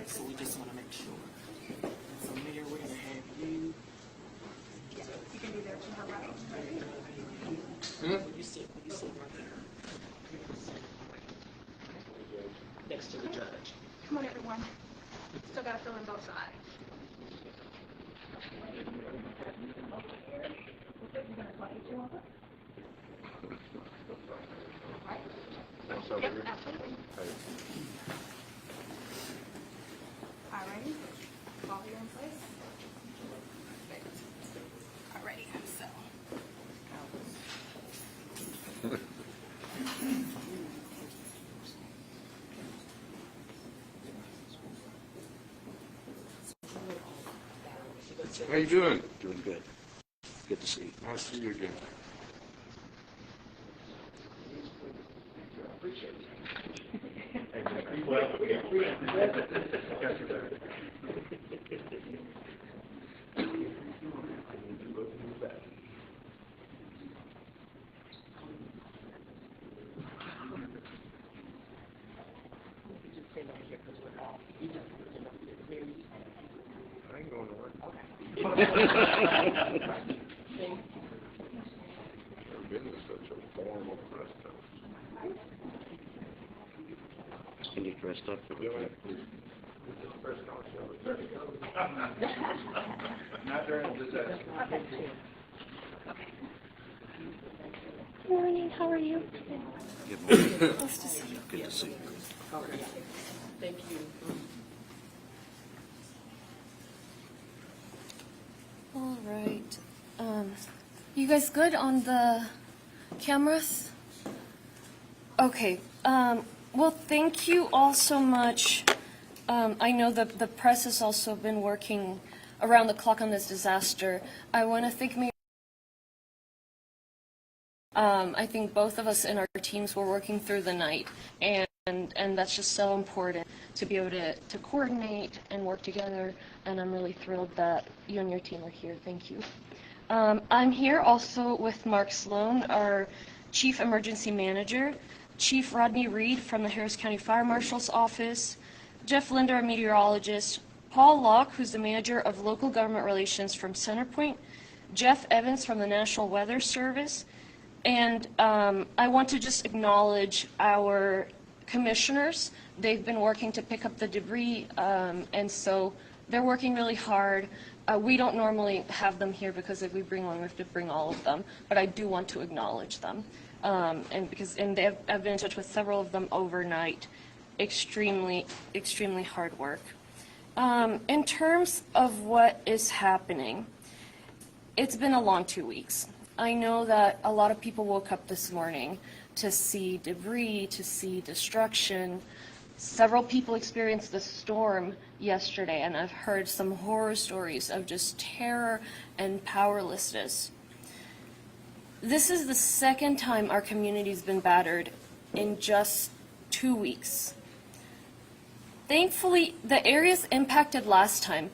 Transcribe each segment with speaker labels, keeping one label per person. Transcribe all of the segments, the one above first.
Speaker 1: So we just want to make sure. So Mayor, we're going to have you.
Speaker 2: Yeah, you can be there to her right.
Speaker 1: You sit right there. Next to the judge.
Speaker 2: Come on, everyone. Still got to fill in both sides. Yep, absolutely. Alrighty. All here in place. Perfect. Alrighty, so.
Speaker 3: How you doing?
Speaker 4: Doing good. Good to see you.
Speaker 3: Nice to see you again. I ain't going to work. Never been to such a formal press conference.
Speaker 4: Can you dress up for the
Speaker 3: This is the press conference. Not during disaster.
Speaker 2: Good morning, how are you?
Speaker 4: Good morning. Nice to see you. Good to see you.
Speaker 1: Okay. Thank you.
Speaker 5: All right. You guys good on the cameras? Okay. Well, thank you all so much. I know that the press has also been working around the clock on this disaster. I want to thank Mayor. I think both of us in our teams were working through the night, and that's just so important to be able to coordinate and work together, and I'm really thrilled that you and your team are here. Thank you. I'm here also with Mark Sloan, our Chief Emergency Manager, Chief Rodney Reed from the Harris County Fire Marshal's Office, Jeff Linder, our meteorologist, Paul Locke, who's the Manager of Local Government Relations from Centerpoint, Jeff Evans from the National Weather Service, and I want to just acknowledge our commissioners. They've been working to pick up the debris, and so they're working really hard. We don't normally have them here because if we bring one, we have to bring all of them, but I do want to acknowledge them. I've been in touch with several of them overnight. Extremely, extremely hard work. In terms of what is happening, it's been a long 2 weeks. I know that a lot of people woke up this morning to see debris, to see destruction. Several people experienced the storm yesterday, and I've heard some horror stories of just terror and powerlessness. This is the second time our community's been battered in just 2 weeks. Thankfully, the areas impacted last time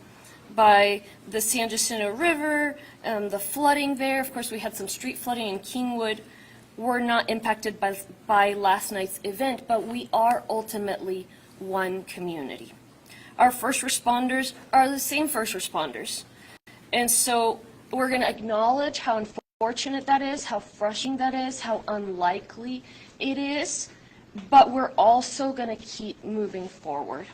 Speaker 5: by the San Jacinto River, the flooding there, of course we had some street flooding in Kingwood, were not impacted by last night's event, but we are ultimately one community. Our first responders are the same first responders. And so we're going to acknowledge how unfortunate that is, how frustrating that is, how unlikely it is, but we're also going to keep moving forward.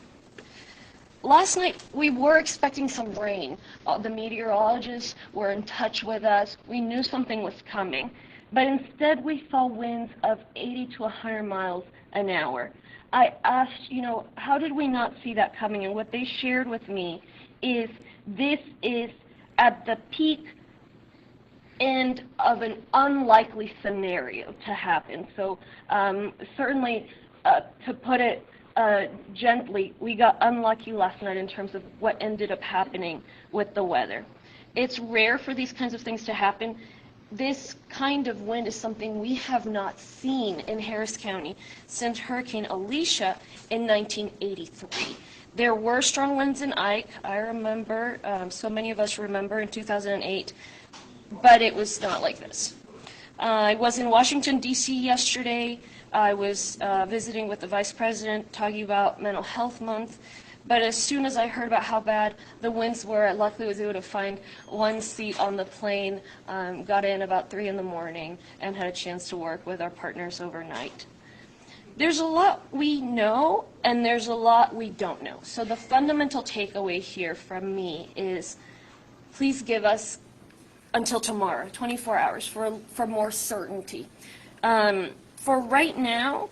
Speaker 5: Last night, we were expecting some rain. The meteorologists were in touch with us. We knew something was coming. But instead, we saw winds of 80 to 100 miles an hour. I asked, how did we not see that coming? And what they shared with me is this is at the peak end of an unlikely scenario to happen. So certainly, to put it gently, we got unlucky last night in terms of what ended up happening with the weather. It's rare for these kinds of things to happen. This kind of wind is something we have not seen in Harris County since Hurricane Alicia in 1983. There were strong winds in Ike. I remember, so many of us remember in 2008, but it was not like this. I was in Washington, D.C. yesterday. I was visiting with the Vice President, talking about Mental Health Month. But as soon as I heard about how bad the winds were, I luckily was able to find one seat on the plane, got in about 3 in the morning, and had a chance to work with our partners overnight. There's a lot we know, and there's a lot we don't know. So the fundamental takeaway here from me is, please give us until tomorrow, 24 hours, for more certainty. For right now,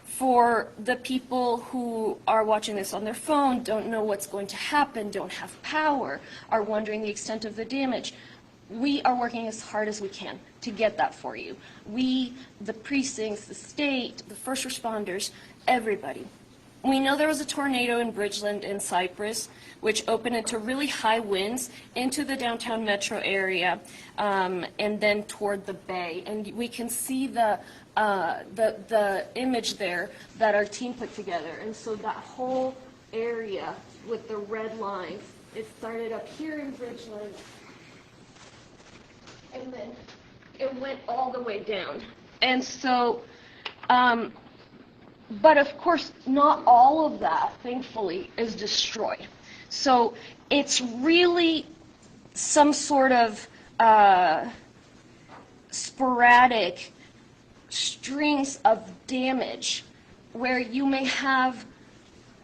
Speaker 5: for the people who are watching this on their phone, don't know what's going to happen, don't have power, are wondering the extent of the damage, we are working as hard as we can to get that for you. We, the precincts, the state, the first responders, everybody. We know there was a tornado in Bridgeland and Cypress, which opened into really high winds into the downtown metro area, and then toward the bay. And we can see the image there that our team put together. And so that whole area with the red lines, it started up here in Bridgeland, and then it went all the way down. And so, but of course, not all of that, thankfully, is destroyed. So it's really some sort of sporadic strings of damage where you may have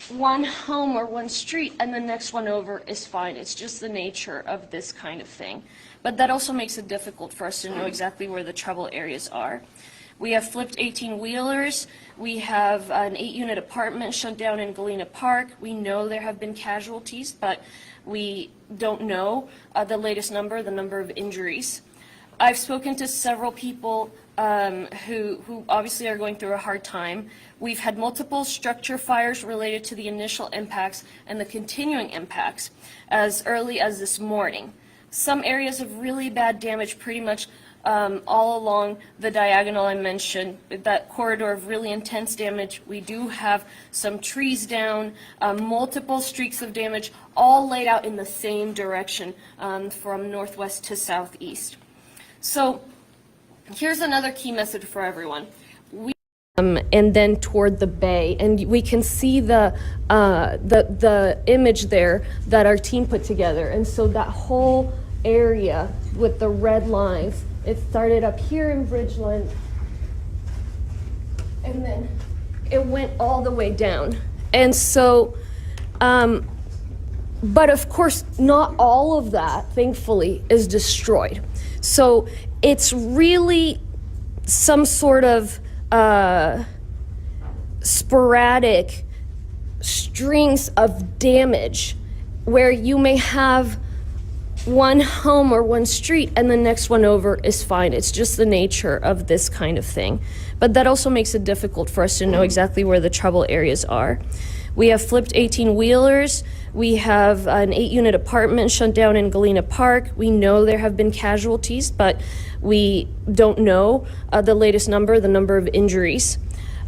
Speaker 5: one home or one street and the next one over is fine. It's just the nature of this kind of thing. But that also makes it difficult for us to know exactly where the trouble areas are. We have flipped 18-wheelers. We have an 8-unit apartment shut down in Galena Park. We know there have been casualties, but we don't know the latest number, the number of injuries. I've spoken to several people who obviously are going through a hard time. We've had multiple structure fires related to the initial impacts and the continuing impacts as early as this morning. Some areas of really bad damage pretty much all along the diagonal I mentioned, that corridor of really intense damage. We do have some trees down, multiple streaks of damage, all laid out in the same direction from northwest to southeast. So here's another key message for everyone. And then toward the bay, and we can see the image there that our team put together. And so that whole area with the red lines, it started up here in Bridgeland, and then it went all the way down. And so, but of course, not all of that, thankfully, is destroyed. So it's really some sort of sporadic strings of damage where you may have one home or one street and the next one over is fine. It's just the nature of this kind of thing. But that also makes it difficult for us to know exactly where the trouble areas are. We have flipped 18-wheelers. We have an 8-unit apartment shut down in Galena Park. We know there have been casualties, but we don't know the latest number, the number of injuries.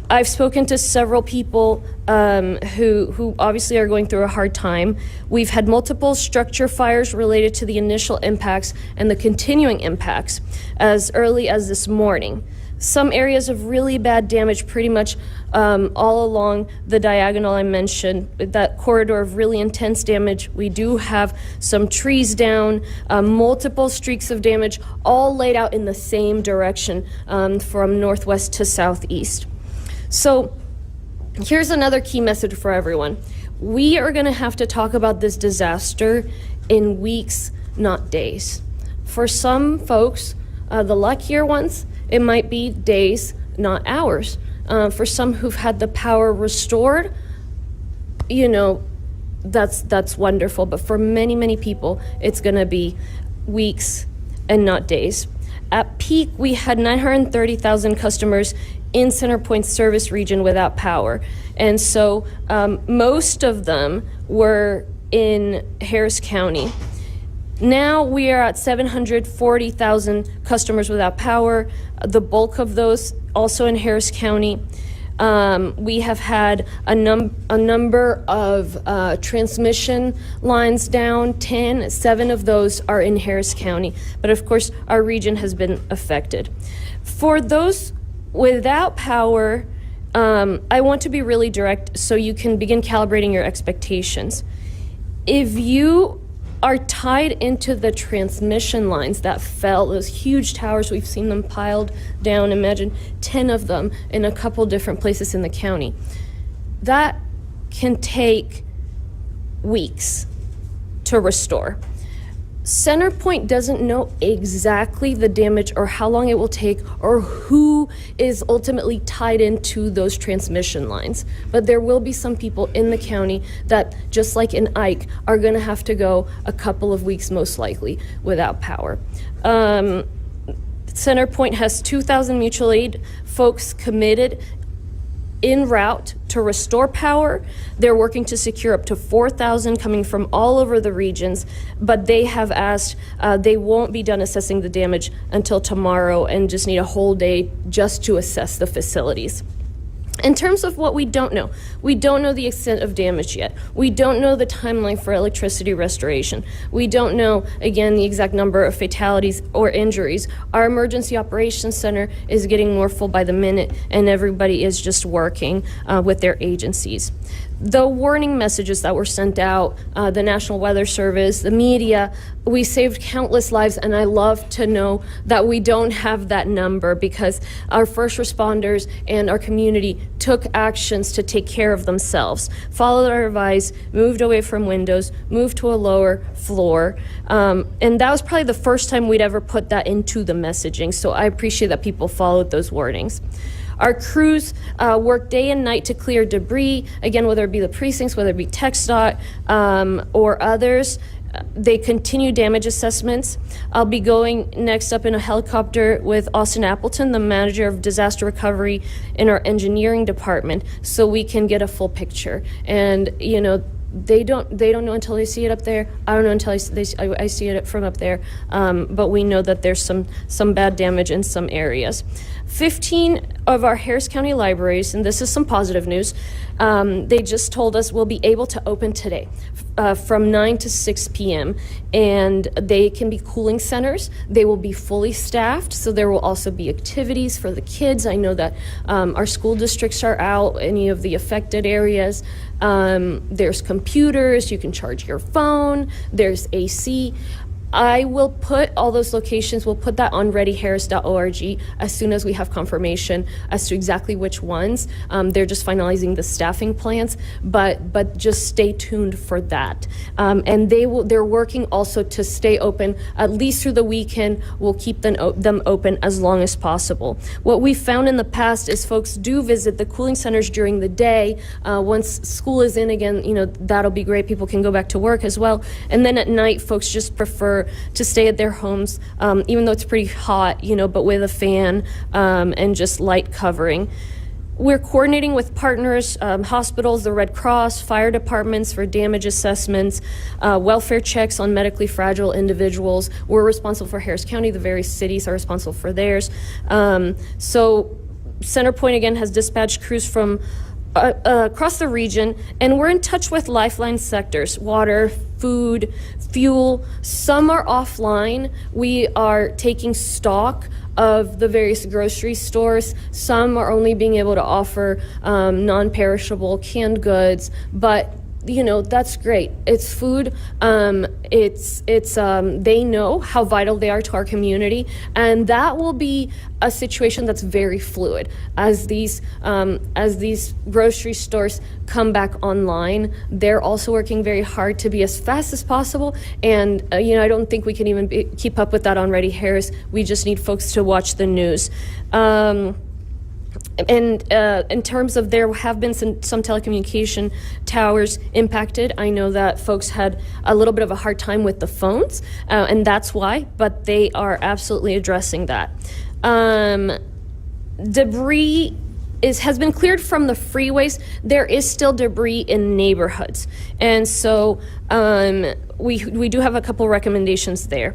Speaker 5: I've spoken to several people who obviously are going through a hard time. We've had multiple structure fires related to the initial impacts and the continuing impacts as early as this morning. Some areas of really bad damage pretty much all along the diagonal I mentioned, that corridor of really intense damage. We do have some trees down, multiple streaks of damage, all laid out in the same direction from northwest to southeast. So here's another key message for everyone. We are going to have to talk about this disaster in weeks, not days. For some folks, the luckier ones, it might be days, not hours. For some who've had the power restored, you know, that's wonderful. But for many, many people, it's going to be weeks and not days. At peak, we had 930,000 customers in CenterPoint's service region without power. And so most of them were in Harris County. Now we are at 740,000 customers without power. The bulk of those also in Harris County. We have had a number of transmission lines down, 10, 7 of those are in Harris County. But of course, our region has been affected. For those without power, I want to be really direct so you can begin calibrating your expectations. If you are tied into the transmission lines that fell, those huge towers, we've seen them piled down, imagine 10 of them in a couple different places in the county. That can take weeks to restore. CenterPoint doesn't know exactly the damage or how long it will take or who is ultimately tied into those transmission lines. But there will be some people in the county that, just like in Ike, are going to have to go a couple of weeks most likely without power. CenterPoint has 2,000 mutual aid folks committed en route to restore power. They're working to secure up to 4,000 coming from all over the regions, but they have asked, they won't be done assessing the damage until tomorrow and just need a whole day just to assess the facilities. In terms of what we don't know the extent of damage yet. We don't know the timeline for electricity restoration. We don't know, again, the exact number of fatalities or injuries. Our emergency operations center is getting more full by the minute, and everybody is just working with their agencies. The warning messages that were sent out, the National Weather Service, the media, we saved countless lives, and I love to know that we don't have that number because our first responders and our community took actions to take care of themselves, followed our advice, moved away from windows, moved to a lower floor, and that was probably the first time we'd ever put that into the messaging, so I appreciate that people followed those warnings. Our crews work day and night to clear debris, again, whether it be the precincts, whether it be TxDOT or others. They continue damage assessments. I'll be going next up in a helicopter with Austin Appleton, the manager of disaster recovery in our engineering department, so we can get a full picture. And, you know, they don't know until they see it up there. I don't know until I see it from up there. But we know that there's some bad damage in some areas. 15 of our Harris County libraries, and this is some positive news, they just told us we'll be able to open today from 9 to 6 p.m. And they can be cooling centers. They will be fully staffed, so there will also be activities for the kids. I know that our school districts are out, any of the affected areas. There's computers, you can charge your phone, there's AC. I will put all those locations, we'll put that on readyharris.org as soon as we have confirmation as to exactly which ones. They're just finalizing the staffing plans, but just stay tuned for that. And they're working also to stay open at least through the weekend. We'll keep them open as long as possible. What we found in the past is folks do visit the cooling centers during the day. Once school is in again, you know, that'll be great. People can go back to work as well. And then at night, folks just prefer to stay at their homes, even though it's pretty hot, you know, but with a fan and just light covering. We're coordinating with partners, hospitals, the Red Cross, fire departments for damage assessments, welfare checks on medically fragile individuals. We're responsible for Harris County. The various cities are responsible for theirs. So CenterPoint, again, has dispatched crews from across the region, and we're in touch with lifeline sectors, water, food, fuel. Some are offline. We are taking stock of the various grocery stores. Some are only being able to offer non-perishable canned goods, but you know, that's great. It's food. They know how vital they are to our community, and that will be a situation that's very fluid as these grocery stores come back online. They're also working very hard to be as fast as possible, and you know, I don't think we can even keep up with that on Ready Harris. We just need folks to watch the news. And in terms of, there have been some telecommunication towers impacted. I know that folks had a little bit of a hard time with the phones, and that's why, but they are absolutely addressing that. Debris has been cleared from the freeways. There is still debris in neighborhoods, and so we do have a couple recommendations there.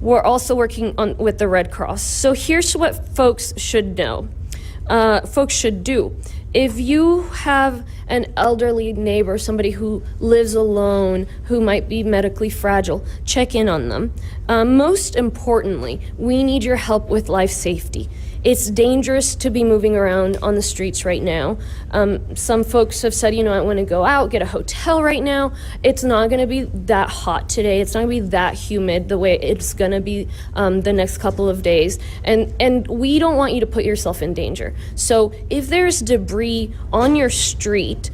Speaker 5: We're also working with the Red Cross. So here's what folks should know. folks should do. If you have an elderly neighbor, somebody who lives alone, who might be medically fragile, check in on them. Most importantly, we need your help with life safety. It's dangerous to be moving around on the streets right now. Some folks have said, I want to go out, get a hotel right now. It's not going to be that hot today. It's not going to be that humid the way it's going to be the next couple of days. And we don't want you to put yourself in danger. So if there's debris on your street,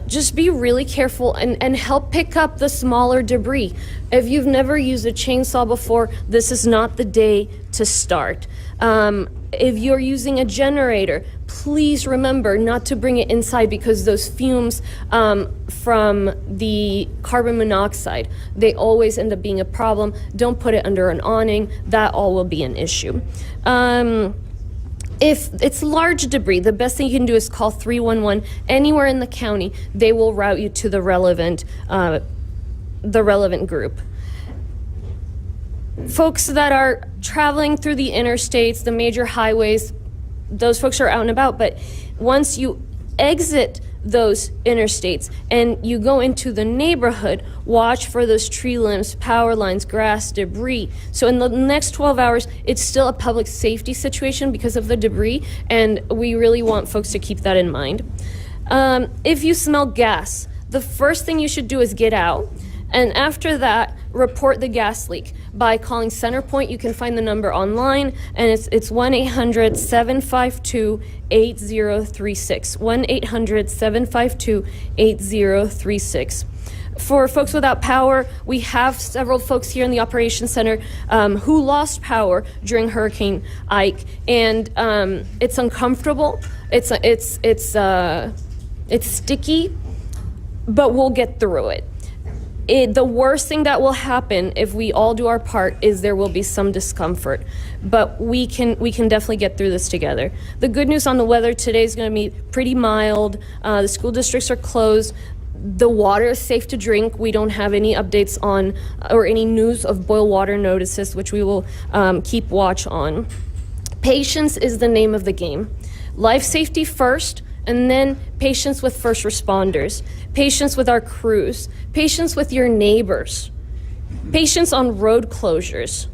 Speaker 5: just be really careful and help pick up the smaller debris. If you've never used a chainsaw before, this is not the day to start. If you're using a generator, please remember not to bring it inside because those fumes from the carbon monoxide, they always end up being a problem. Don't put it under an awning. That all will be an issue. If it's large debris, the best thing you can do is call 311 anywhere in the county. They will route you to the relevant group. Folks that are traveling through the interstates, the major highways, those folks are out and about, but once you exit those interstates and you go into the neighborhood, watch for those tree limbs, power lines, grass, debris. So in the next 12 hours, it's still a public safety situation because of the debris, and we really want folks to keep that in mind. If you smell gas, the first thing you should do is get out, and after that, report the gas leak by calling Centerpoint. You can find the number online, and it's 1-800-752-8036. 1-800-752-8036. For folks without power, we have several folks here in the Operations Center who lost power during Hurricane Ike, and it's uncomfortable. It's sticky, but we'll get through it. The worst thing that will happen if we all do our part is there will be some discomfort, but we can definitely get through this together. The good news on the weather today is going to be pretty mild. The school districts are closed. The water is safe to drink. We don't have any updates on or any news of boil water notices, which we will keep watch on. Patience is the name of the game. Life safety first, and then patience with first responders, patience with our crews, patience with your neighbors, patience on road closures.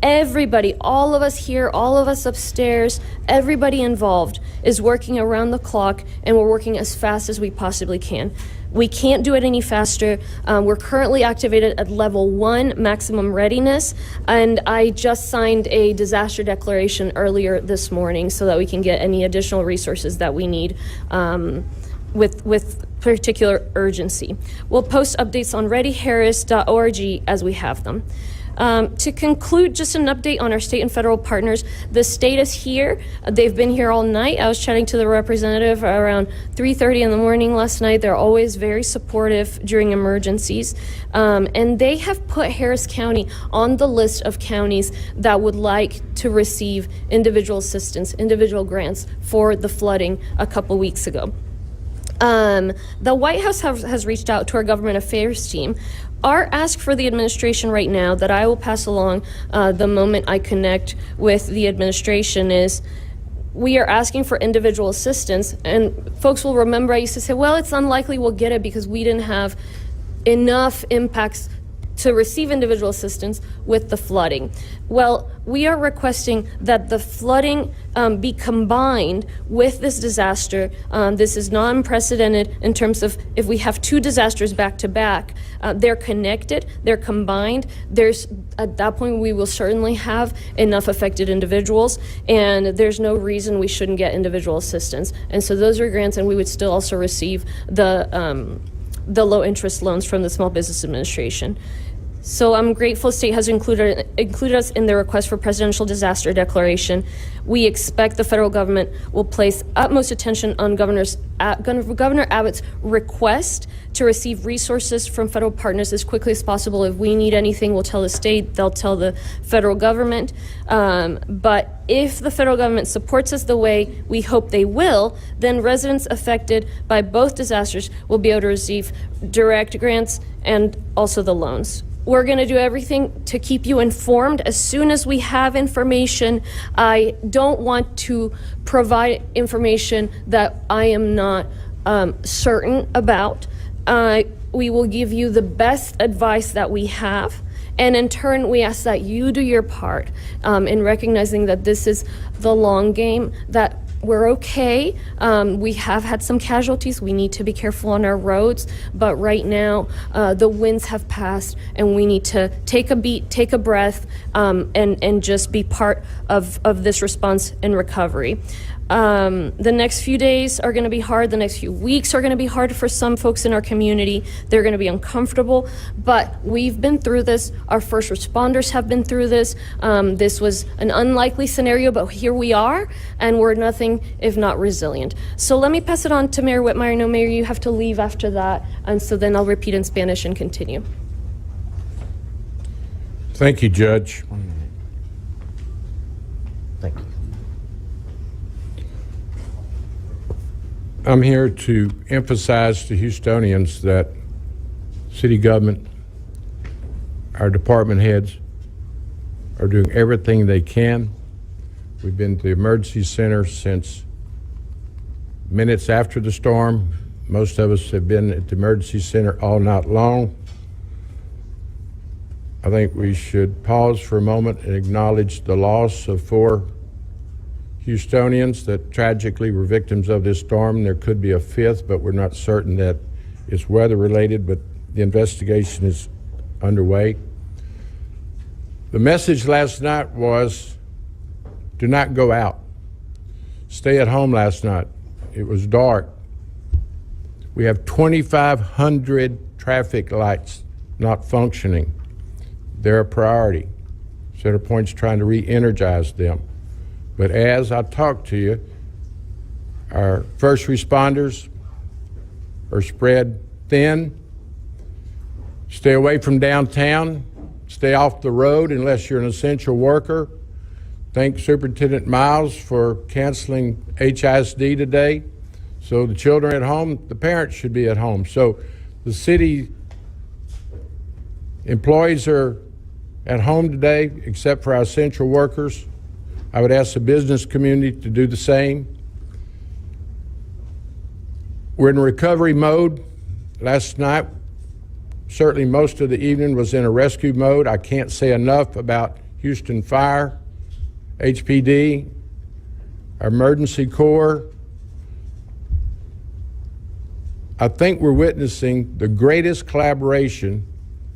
Speaker 5: Everybody, all of us here, all of us upstairs, everybody involved is working around the clock, and we're working as fast as we possibly can. We can't do it any faster. We're currently activated at level 1 maximum readiness, and I just signed a disaster declaration earlier this morning so that we can get any additional resources that we need with particular urgency. We'll post updates on readyharris.org as we have them. To conclude, just an update on our state and federal partners. The state is here. They've been here all night. I was chatting to the representative around 3:30 in the morning last night. They're always very supportive during emergencies. And they have put Harris County on the list of counties that would like to receive individual assistance, individual grants for the flooding a couple weeks ago. The White House has reached out to our government affairs team. Our ask for the administration right now that I will pass along the moment I connect with the administration is we are asking for individual assistance. And folks will remember I used to say, well, it's unlikely we'll get it because we didn't have enough impacts to receive individual assistance with the flooding. Well, we are requesting that the flooding be combined with this disaster. This is not unprecedented in terms of if we have two disasters back to back, they're connected, they're combined. At that point, we will certainly have enough affected individuals, and there's no reason we shouldn't get individual assistance. And so those are grants, and we would still also receive the low interest loans from the Small Business Administration. So I'm grateful the state has included us in the request for presidential disaster declaration. We expect the federal government will place utmost attention on Governor Abbott's request to receive resources from federal partners as quickly as possible. If we need anything, we'll tell the state, they'll tell the federal government. But if the federal government supports us the way we hope they will, then residents affected by both disasters will be able to receive direct grants and also the loans. we're going to do everything to keep you informed. As soon as we have information, I don't want to provide information that I am not certain about. We will give you the best advice that we have. And in turn, we ask that you do your part in recognizing that this is the long game, that we're okay. We have had some casualties. We need to be careful on our roads. But right now, the winds have passed, and we need to take a beat, take a breath, and just be part of this response and recovery. The next few days are going to be hard. The next few weeks are going to be hard for some folks in our community. They're going to be uncomfortable, but we've been through this. Our first responders have been through this. This was an unlikely scenario, but here we are, and we're nothing if not resilient. So let me pass it on to Mayor Whitmire. No, Mayor, you have to leave after that, and so then I'll repeat in Spanish and continue.
Speaker 6: Thank you, Judge.
Speaker 4: Thank you.
Speaker 6: I'm here to emphasize to Houstonians that city government, our department heads are doing everything they can. We've been to the emergency center since minutes after the storm. Most of us have been at the emergency center all night long. I think we should pause for a moment and acknowledge the loss of 4 Houstonians that tragically were victims of this storm. There could be a 5th, but we're not certain that it's weather related, but the investigation is underway. The message last night was, do not go out. Stay at home last night. It was dark. We have 2,500 traffic lights not functioning. They're a priority. CenterPoint's trying to re-energize them. But as I talk to you, our first responders are spread thin. Stay away from downtown. Stay off the road unless you're an essential worker. Thank Superintendent Miles for canceling HISD today. So the children are at home, the parents should be at home. So the city employees are at home today, except for our essential workers. I would ask the business community to do the same. We're in recovery mode. Last night, certainly most of the evening was in a rescue mode. I can't say enough about Houston Fire, HPD, our emergency corps. I think we're witnessing the greatest collaboration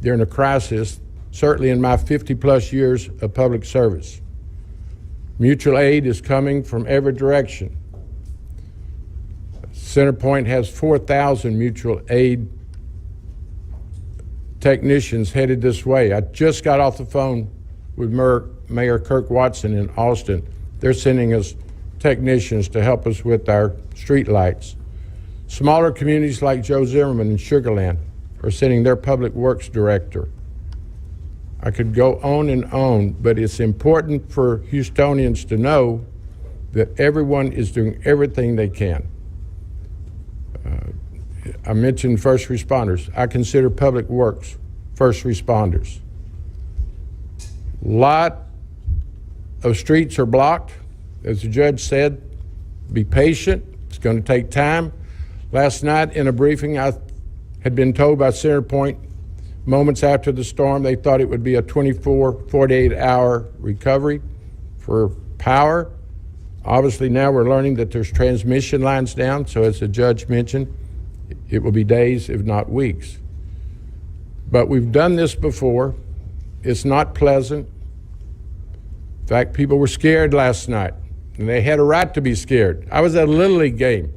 Speaker 6: during a crisis, certainly in my 50-plus years of public service. Mutual aid is coming from every direction. CenterPoint has 4,000 mutual aid technicians headed this way. I just got off the phone with Mayor Kirk Watson in Austin. They're sending us technicians to help us with our street lights. Smaller communities like Joe Zimmerman and Sugar Land are sending their public works director. I could go on and on, but it's important for Houstonians to know that everyone is doing everything they can. I mentioned first responders. I consider public works first responders. A lot of streets are blocked. As the judge said, be patient. It's going to take time. Last night in a briefing, I had been told by CenterPoint moments after the storm, they thought it would be a 48-hour recovery for power. Obviously now we're learning that there's transmission lines down, so as the judge mentioned, it will be days, if not weeks. But we've done this before. It's not pleasant. In fact, people were scared last night, and they had a right to be scared. I was at a Little League game.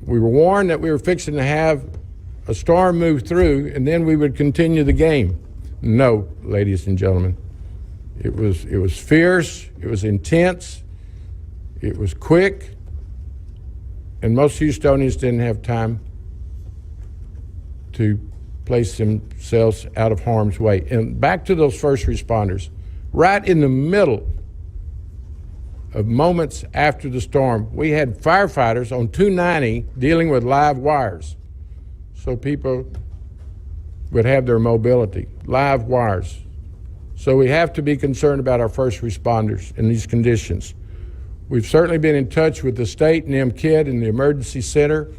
Speaker 6: We were warned that we were fixing to have a storm move through, and then we would continue the game. No, ladies and gentlemen. It was fierce, it was intense, it was quick, and most Houstonians didn't have time to place themselves out of harm's way. And back to those first responders, right in the middle of moments after the storm, we had firefighters on 290 dealing with live wires. So people would have their mobility, live wires. So we have to be concerned about our first responders in these conditions. We've certainly been in touch with the state, and MKID and the Emergency Center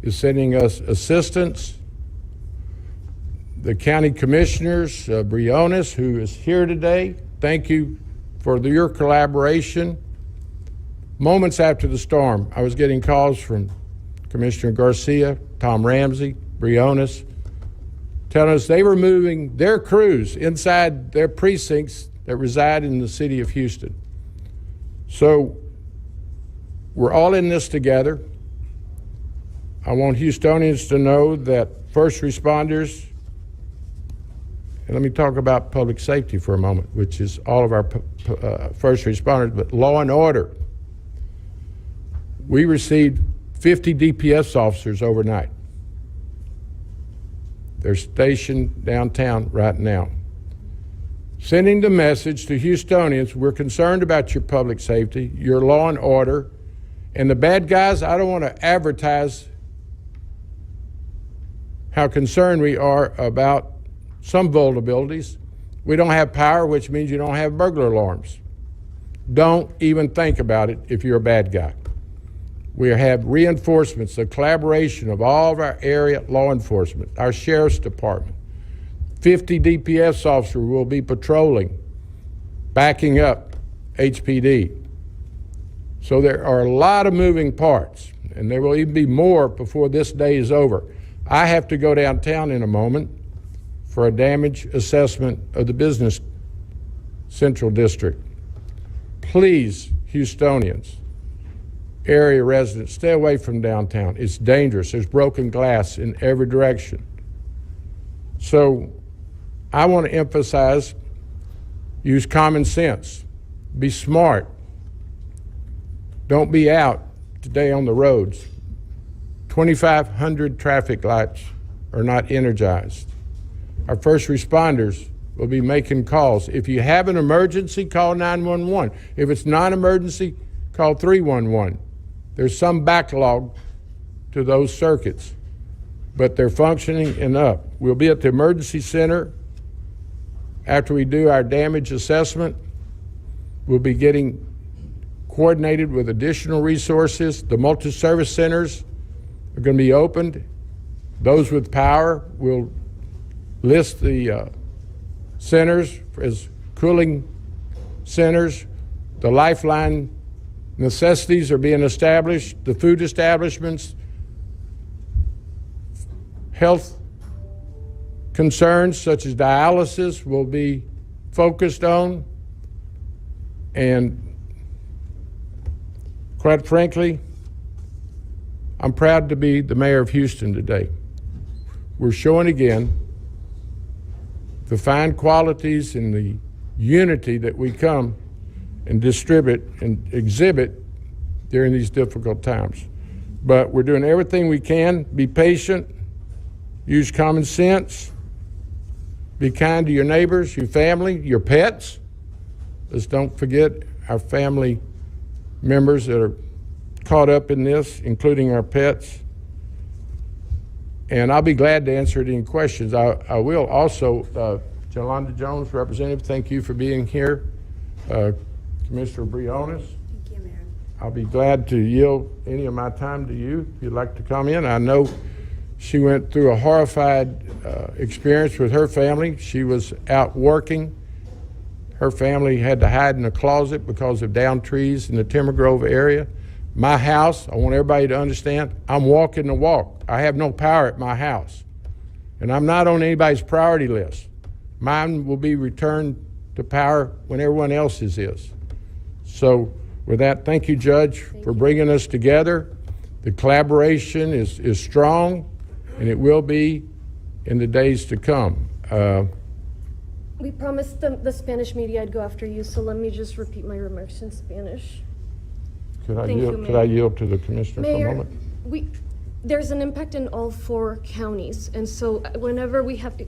Speaker 6: is sending us assistance. The county commissioners, Briones, who is here today, thank you for your collaboration. Moments after the storm, I was getting calls from Commissioner Garcia, Tom Ramsey, Briones, telling us they were moving their crews inside their precincts that reside in the city of Houston. So we're all in this together. I want Houstonians to know that first responders, and let me talk about public safety for a moment, which is all of our first responders, but law and order. We received 50 DPS officers overnight. They're stationed downtown right now. Sending the message to Houstonians, we're concerned about your public safety, your law and order, and the bad guys. I don't want to advertise how concerned we are about some vulnerabilities. We don't have power, which means you don't have burglar alarms. Don't even think about it if you're a bad guy. We have reinforcements, the collaboration of all of our area law enforcement, our sheriff's department. 50 DPS officers will be patrolling, backing up HPD. So there are a lot of moving parts, and there will even be more before this day is over. I have to go downtown in a moment for a damage assessment of the business central district. Please, Houstonians, area residents, stay away from downtown. It's dangerous. There's broken glass in every direction. So I want to emphasize, use common sense. Be smart. Don't be out today on the roads. 2,500 traffic lights are not energized. Our first responders will be making calls. If you have an emergency, call 911. If it's non-emergency, call 311. There's some backlog to those circuits, but they're functioning and up. We'll be at the emergency center after we do our damage assessment. We'll be getting coordinated with additional resources. The multi-service centers are going to be opened. Those with power will list the centers as cooling centers. The lifeline necessities are being established. The food establishments, health concerns such as dialysis will be focused on. And quite frankly, I'm proud to be the mayor of Houston today. We're showing again the fine qualities and the unity that we come and distribute and exhibit during these difficult times. But we're doing everything we can. Be patient, use common sense, be kind to your neighbors, your family, your pets. Let's don't forget our family members that are caught up in this, including our pets. And I'll be glad to answer any questions. I will also, Jolanda Jones, representative, thank you for being here. Commissioner Briones.
Speaker 2: Thank you, Mayor.
Speaker 6: I'll be glad to yield any of my time to you if you'd like to come in. I know she went through a horrified experience with her family. She was out working. Her family had to hide in a closet because of downed trees in the Timber Grove area. My house, I want everybody to understand, I'm walking the walk. I have no power at my house. And I'm not on anybody's priority list. Mine will be returned to power when everyone else's is. So with that, thank you, Judge, for bringing us together. The collaboration is strong, and it will be in the days to come.
Speaker 5: We promised the Spanish media I'd go after you, so let me just repeat my remarks in Spanish.
Speaker 6: Could I
Speaker 5: Thank you,
Speaker 6: yield?
Speaker 5: Mayor.
Speaker 6: Could I yield to the commissioner for a
Speaker 5: Mayor,
Speaker 6: moment?
Speaker 5: there's an impact in all 4 counties, and so whenever we have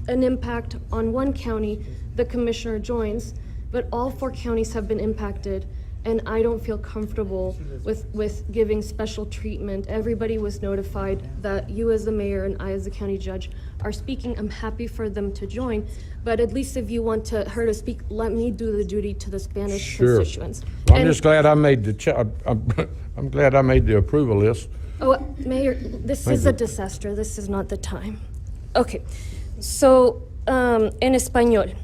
Speaker 5: an impact on one county, the commissioner joins, but all 4 counties have been impacted. and I don't feel comfortable with giving special treatment. Everybody was notified that you as the mayor and I as the county judge are speaking. I'm happy for them to join, but at least if you want her to speak, let me do the duty to the Spanish
Speaker 6: Sure.
Speaker 5: constituents.
Speaker 6: Well, I'm
Speaker 5: And-
Speaker 6: just glad I made I'm glad I made the approval list.
Speaker 5: Oh, Mayor, this
Speaker 6: Thank
Speaker 5: is
Speaker 6: you.
Speaker 5: a disaster. This is not the time. Okay, so, en español.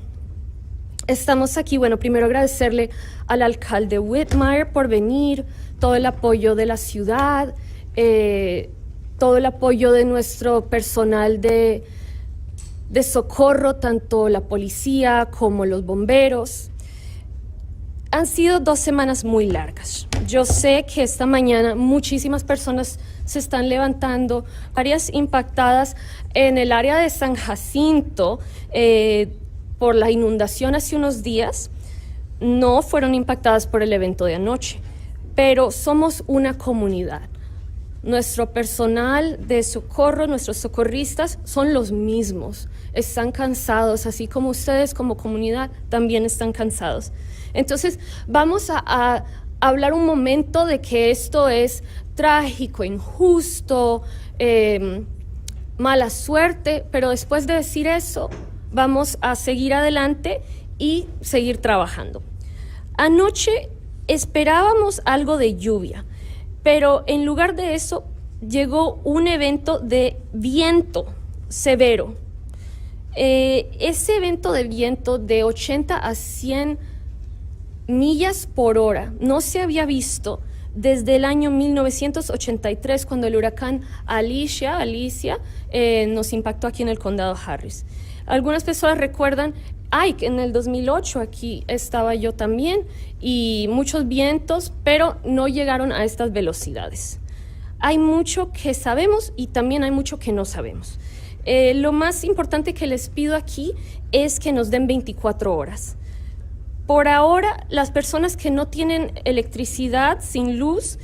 Speaker 5: Estamos aquí, bueno, primero agradecerle al alcalde Whitmire por venir, todo el apoyo de la ciudad, todo el apoyo de nuestro personal de socorro, tanto la policía como los bomberos. Han sido 2 semanas muy largas. Yo sé que esta mañana muchísimas personas se están levantando, áreas impactadas en el área de San Jacinto por la inundación hace unos días. No fueron impactadas por el evento de anoche, pero somos una comunidad. Nuestro personal de socorro, nuestros socorristas son los mismos. Están cansados, así como ustedes como comunidad también están cansados. Entonces, vamos a hablar un momento de que esto es trágico, injusto, mala suerte, pero después de decir eso, vamos a seguir adelante y seguir trabajando. Anoche esperábamos algo de lluvia, pero en lugar de eso llegó un evento de viento severo. Ese evento de viento de 80 a 100 millas por hora no se había visto desde el año 1983, cuando el huracán Alicia nos impactó aquí en el condado Harris. Algunas personas recuerdan, que en el 2008 aquí estaba yo también, y muchos vientos, pero no llegaron a estas velocidades. Hay mucho que sabemos y también hay mucho que no sabemos. Lo más importante que les pido aquí es que nos den 24 horas. Por ahora, las personas que no tienen electricidad, sin luz,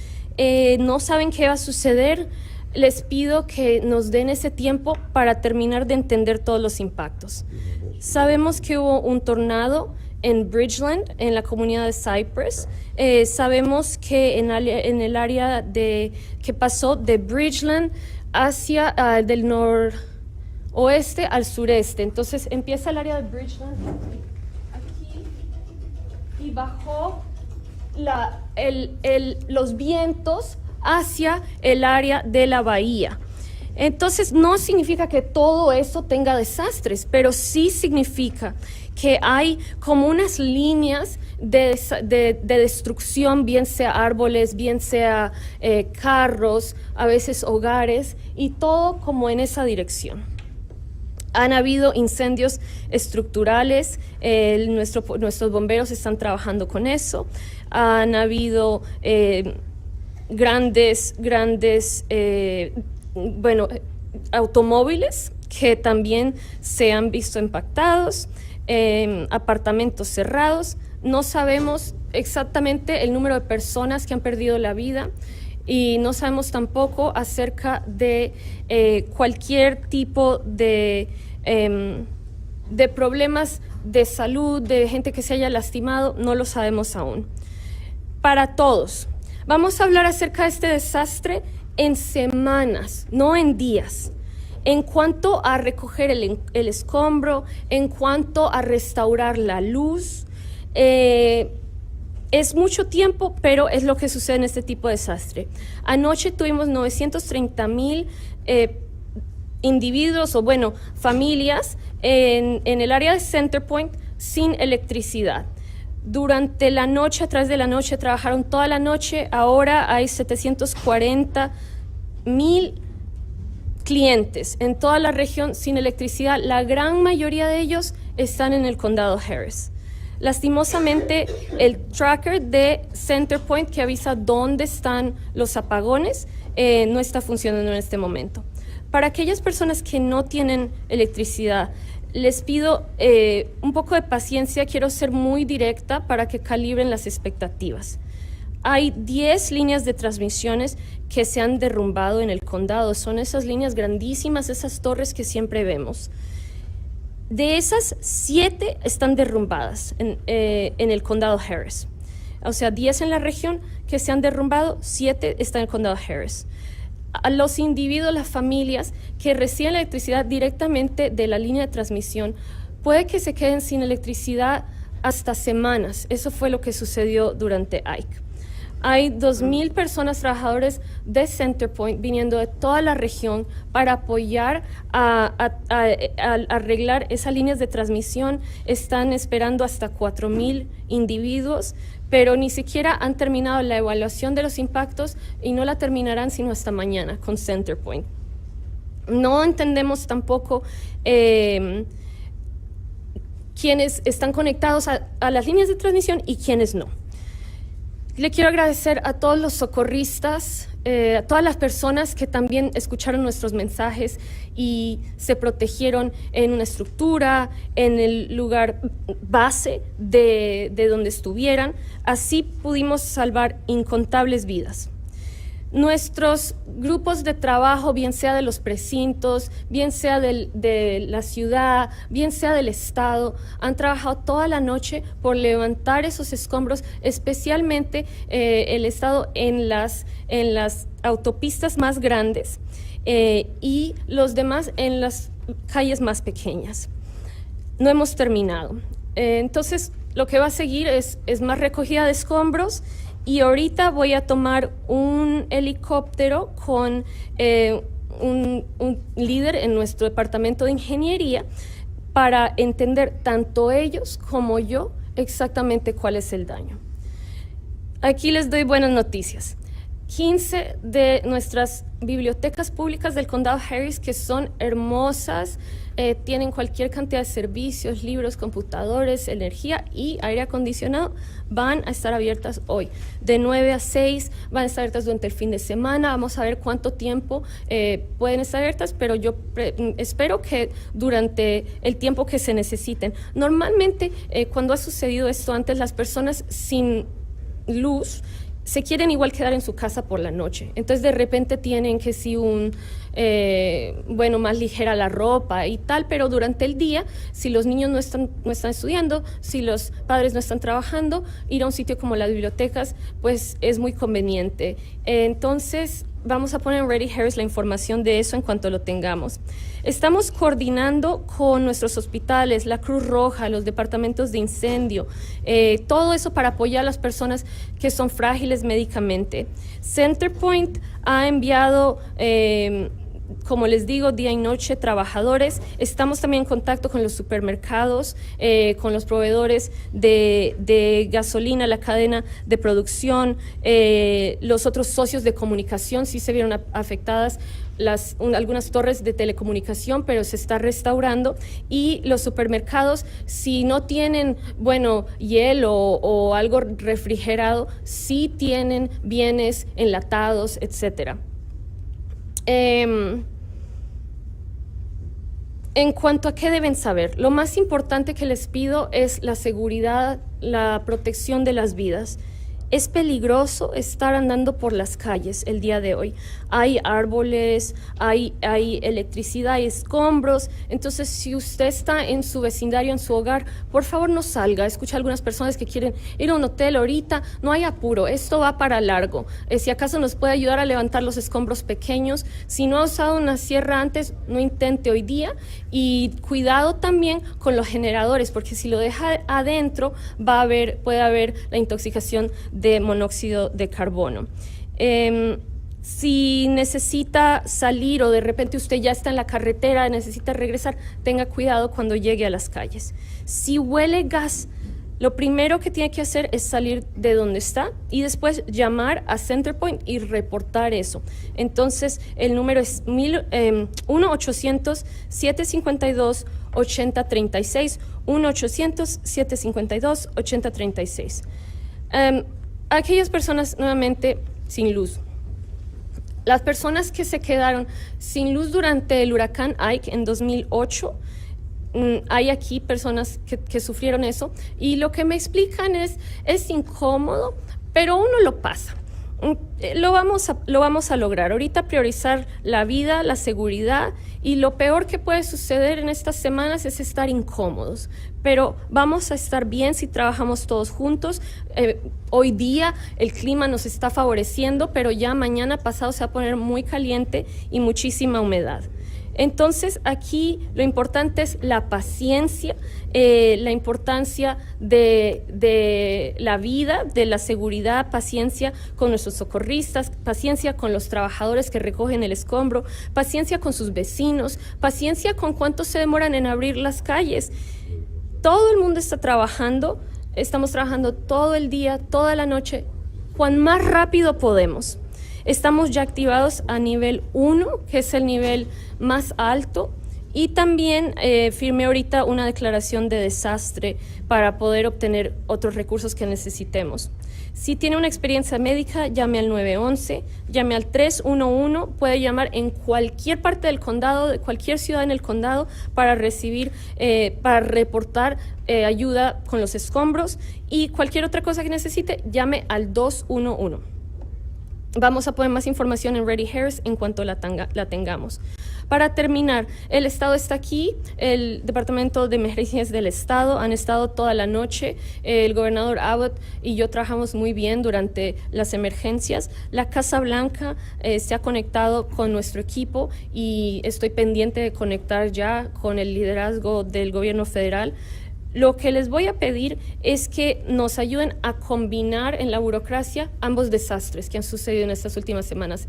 Speaker 5: no saben qué va a suceder, les pido que nos den ese tiempo para terminar de entender todos los impactos. Sabemos que hubo un tornado en Bridgeland, en la comunidad de Cypress. Sabemos que en el área que pasó de Bridgeland hacia del noroeste al sureste. Entonces empieza el área de Bridgeland aquí y bajó los vientos hacia el área de la bahía. Entonces no significa que todo eso tenga desastres, pero sí significa que hay como unas líneas de destrucción, bien sea árboles, bien sea carros, a veces hogares, y todo como en esa dirección. Han habido incendios estructurales, nuestros bomberos están trabajando con eso. Han habido grandes automóviles que también se han visto impactados, apartamentos cerrados. No sabemos exactamente el número de personas que han perdido la vida y no sabemos tampoco acerca de cualquier tipo de problemas de salud, de gente que se haya lastimado. No lo sabemos aún. Para todos, vamos a hablar acerca de este desastre en semanas, no en días. En cuanto a recoger el escombro, en cuanto a restaurar la luz, es mucho tiempo, pero es lo que sucede en este tipo de desastre. Anoche tuvimos 930,000 individuos familias en el área de Center Point sin electricidad. Durante la noche, a través de la noche, trabajaron toda la noche. Ahora hay 740,000 clientes en toda la región sin electricidad. La gran mayoría de ellos están en el condado Harris. Lastimosamente, el tracker de Center Point que avisa dónde están los apagones no está funcionando en este momento. Para aquellas personas que no tienen electricidad, les pido un poco de paciencia. Quiero ser muy directa para que calibren las expectativas. Hay 10 líneas de transmisiones que se han derrumbado en el condado. Son esas líneas grandísimas, esas torres que siempre vemos. De esas, 7 están derrumbadas en el condado Harris.
Speaker 7: o sea, 10 en la región que se han derrumbado, 7 están en el condado Harris. A los individuos, las familias que reciben la electricidad directamente de la línea de transmisión, puede que se queden sin electricidad hasta semanas. Eso fue lo que sucedió durante Ike. Hay 2,000 personas, trabajadores de Centerpoint, viniendo de toda la región para apoyar a arreglar esas líneas de transmisión. Están esperando hasta 4,000 individuos, pero ni siquiera han terminado la evaluación de los impactos y no la terminarán sino hasta mañana con Centerpoint. No entendemos tampoco quiénes están conectados a las líneas de transmisión y quiénes no. Le quiero agradecer a todos los socorristas, a todas las personas que también escucharon nuestros mensajes y se protegieron en una estructura, en el lugar base de donde estuvieran. Así pudimos salvar incontables vidas. Nuestros grupos de trabajo, bien sea de los precintos, bien sea de la ciudad, bien sea del estado, han trabajado toda la noche por levantar esos escombros, especialmente el estado en las autopistas más grandes y los demás en las calles más pequeñas. No hemos terminado. Entonces, lo que va a seguir es más recogida de escombros. Y ahorita voy a tomar un helicóptero con un líder en nuestro departamento de ingeniería para entender tanto ellos como yo exactamente cuál es el daño. Aquí les doy buenas noticias. 15 de nuestras bibliotecas públicas del condado Harris, que son hermosas, tienen cualquier cantidad de servicios, libros, computadores, energía y aire acondicionado, van a estar abiertas hoy. De 9 a 6 van a estar abiertas durante el fin de semana. Vamos a ver cuánto tiempo pueden estar abiertas, pero yo espero que durante el tiempo que se necesiten. Normalmente, cuando ha sucedido esto antes, las personas sin luz se quieren igual quedar en su casa por la noche. Entonces de repente tienen que si más ligera la ropa y tal, pero durante el día, si los niños no están estudiando, si los padres no están trabajando, ir a un sitio como las bibliotecas, pues es muy conveniente. Entonces vamos a poner en Ready Harris la información de eso en cuanto lo tengamos. Estamos coordinando con nuestros hospitales, la Cruz Roja, los departamentos de incendio, todo eso para apoyar a las personas que son frágiles médicamente. Centerpoint ha enviado, como les digo, día y noche trabajadores. Estamos también en contacto con los supermercados, con los proveedores de gasolina, la cadena de producción, los otros socios de comunicación. Sí se vieron afectadas algunas torres de telecomunicación, pero se está restaurando. Y los supermercados, si no tienen, hielo o algo refrigerado, sí tienen bienes enlatados, etcétera. En cuanto a qué deben saber, lo más importante que les pido es la seguridad, la protección de las vidas. Es peligroso estar andando por las calles el día de hoy. Hay árboles, hay electricidad, hay escombros. Entonces, si usted está en su vecindario, en su hogar, por favor no salga. Escuché a algunas personas que quieren ir a un hotel ahorita. No hay apuro, esto va para largo. Si acaso nos puede ayudar a levantar los escombros pequeños. Si no ha usado una sierra antes, no intente hoy día. Y cuidado también con los generadores, porque si lo deja adentro, puede haber la intoxicación de monóxido de carbono. Si necesita salir o de repente usted ya está en la carretera, necesita regresar, tenga cuidado cuando llegue a las calles. Si huele gas, lo primero que tiene que hacer es salir de donde está y después llamar a Centerpoint y reportar eso. Entonces, el número es 1-800-752-8036, 1-800-752-8036. Aquellas personas nuevamente sin luz. Las personas que se quedaron sin luz durante el huracán Ike en 2008, hay aquí personas que sufrieron eso y lo que me explican es incómodo, pero uno lo pasa. Lo vamos a lograr. Ahorita priorizar la vida, la seguridad Y lo peor que puede suceder en estas semanas es estar incómodos, pero vamos a estar bien si trabajamos todos juntos. Hoy día el clima nos está favoreciendo, pero ya mañana pasado se va a poner muy caliente y muchísima humedad. Entonces aquí lo importante es la paciencia, la importancia de la vida, de la seguridad, paciencia con nuestros socorristas, paciencia con los trabajadores que recogen el escombro, paciencia con sus vecinos, paciencia con cuánto se demoran en abrir las calles. Todo el mundo está trabajando, estamos trabajando todo el día, toda la noche, cuán más rápido podemos. Estamos ya activados a nivel 1, que es el nivel más alto, y también firmé ahorita una declaración de desastre para poder obtener otros recursos que necesitemos. Si tiene una experiencia médica, llame al 911, llame al 311, puede llamar en cualquier parte del condado, de cualquier ciudad en el condado, para recibir, para reportar ayuda con los escombros, y cualquier otra cosa que necesite, llame al 211. Vamos a poner más información en Ready Harris en cuanto la tengamos. Para terminar, el Estado está aquí, el Departamento de Emergencias del Estado han estado toda la noche, el gobernador Abbott y yo trabajamos muy bien durante las emergencias. La Casa Blanca se ha conectado con nuestro equipo y estoy pendiente de conectar ya con el liderazgo del gobierno federal. Lo que les voy a pedir es que nos ayuden a combinar en la burocracia ambos desastres que han sucedido en estas últimas semanas,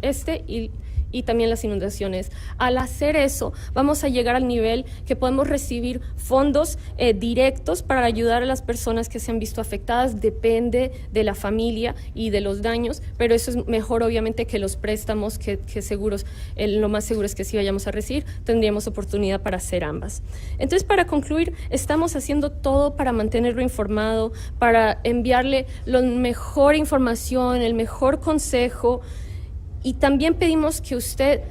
Speaker 7: y también las inundaciones. Al hacer eso, vamos a llegar al nivel que podemos recibir fondos directos para ayudar a las personas que se han visto afectadas. Depende de la familia y de los daños, pero eso es mejor obviamente que los préstamos que seguros. Lo más seguro es que si vayamos a recibir, tendríamos oportunidad para hacer ambas. Entonces, para concluir, estamos haciendo todo para mantenerlo informado, para enviarle la mejor información, el mejor consejo. Y también pedimos que usted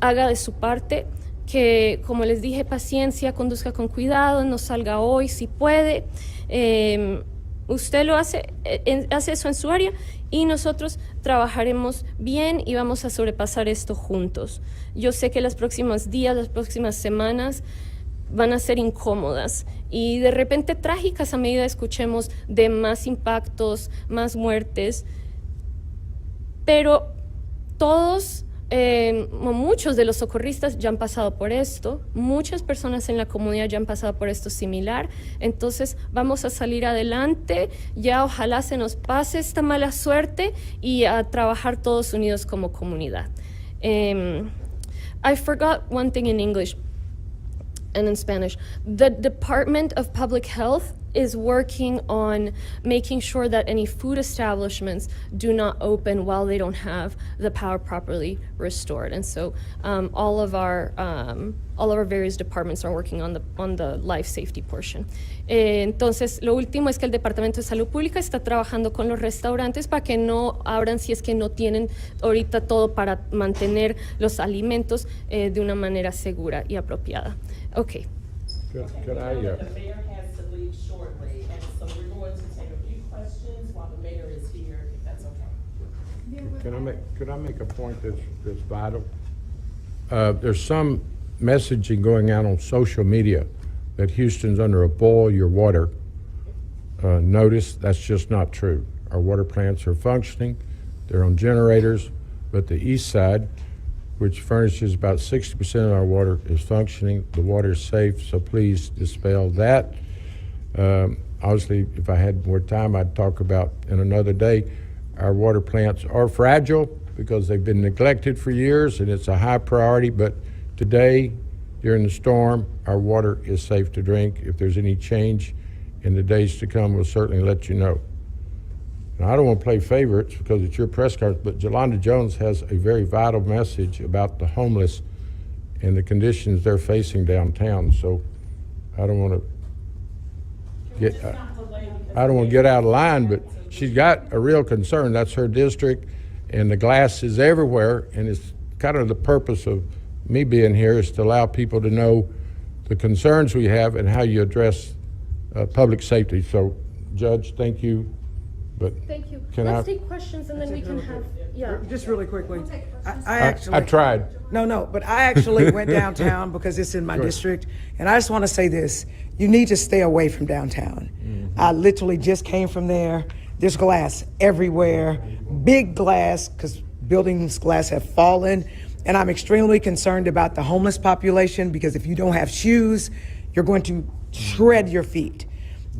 Speaker 7: haga de su parte, que, como les dije, paciencia, conduzca con cuidado, no salga hoy si puede. Usted lo hace eso en su área y nosotros trabajaremos bien y vamos a sobrepasar esto juntos. Yo sé que los próximos días, las próximas semanas van a ser incómodas y de repente trágicas a medida que escuchemos de más impactos, más muertes, pero todos, muchos de los socorristas ya han pasado por esto, muchas personas en la comunidad ya han pasado por esto similar, entonces vamos a salir adelante, ya ojalá se nos pase esta mala suerte y a trabajar todos unidos como comunidad. I forgot one thing in English and in Spanish. The Department of Public Health is working on making sure that any food establishments do not open while they don't have the power properly restored. And so all of our various departments are working on the life safety portion. Entonces, lo último es que el Departamento de Salud Pública está trabajando con los restaurantes para que no abran si es que no tienen ahorita todo para mantener los alimentos de una manera segura y apropiada. Okay.
Speaker 6: Could I,
Speaker 8: The mayor has to leave shortly, and so we're going to take a few questions while the mayor is here, if that's okay.
Speaker 6: could I make a point that's vital? There's some messaging going out on social media that Houston's under a boil your water notice. That's just not true. Our water plants are functioning. They're on generators, but the east side, which furnishes about 60% of our water, is functioning. The water is safe, so please dispel that. Obviously, if I had more time, I'd talk about in another day. Our water plants are fragile because they've been neglected for years, and it's a high priority, but today, during the storm, our water is safe to drink. If there's any change in the days to come, we'll certainly let you know. Now, I don't want to play favorites because it's your press conference, but Yolanda Jones has a very vital message about the homeless and the conditions they're facing downtown. So I don't want to get out of line, but she's got a real concern. That's her district, and the glass is everywhere, and it's kind of the purpose of me being here is to allow people to know the concerns we have and how you address public safety. So, Judge, thank you. But
Speaker 7: Thank you.
Speaker 6: can
Speaker 7: Let's
Speaker 6: I-
Speaker 7: take questions and then we can have, Yeah.
Speaker 9: Just really quickly, I
Speaker 6: I
Speaker 9: actually.
Speaker 6: tried.
Speaker 9: No, but I actually went downtown because it's in my district, and I just want to say this: you need to stay away from downtown. I literally just came from there. There's glass everywhere, big glass, because buildings' glass have fallen, and I'm extremely concerned about the homeless population because if you don't have shoes, you're going to shred your feet.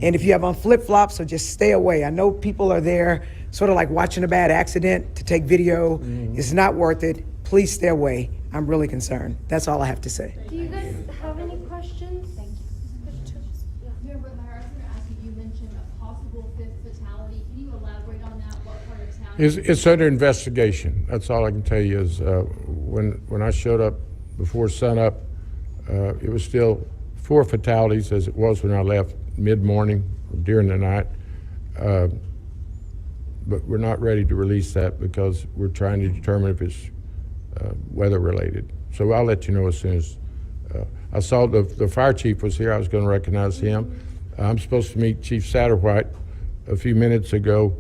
Speaker 9: And if you have on flip-flops, so just stay away. I know people are there sort of like watching a bad accident to take video. It's not worth it. Please stay away. I'm really concerned. That's all I have to say.
Speaker 7: Do you guys have any questions? Thank you.
Speaker 10: Mayor Whitmire, I was going to ask you, you mentioned a possible fifth fatality. Can you elaborate on that? What part of town?
Speaker 6: It's under investigation. That's all I can tell you is when I showed up before sunup, it was still 4 fatalities as it was when I left mid-morning during the night. But we're not ready to release that because we're trying to determine if it's weather-related. So I'll let you know as soon as I saw the fire chief was here. I was going to recognize him. I'm supposed to meet Chief Satterwhite a few minutes ago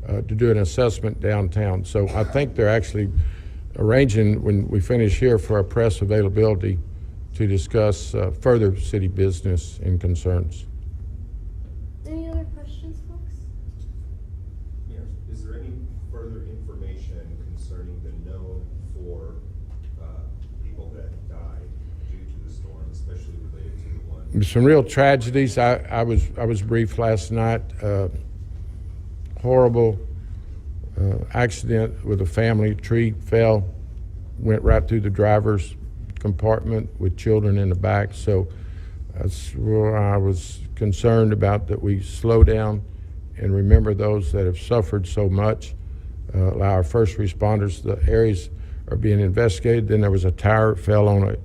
Speaker 6: to do an assessment downtown. So I think they're actually arranging when we finish here for a press availability to discuss further city business and concerns.
Speaker 7: Any other questions, folks?
Speaker 11: Mayor, is there any further information concerning the known 4 people that died due to the storm, especially related to the one?
Speaker 6: Some real tragedies. I was briefed last night. Horrible accident with a family. Tree fell, went right through the driver's compartment with children in the back. So that's where I was concerned about, that we slow down and remember those that have suffered so much. Allow our first responders. The areas are being investigated. Then there was a tower that fell on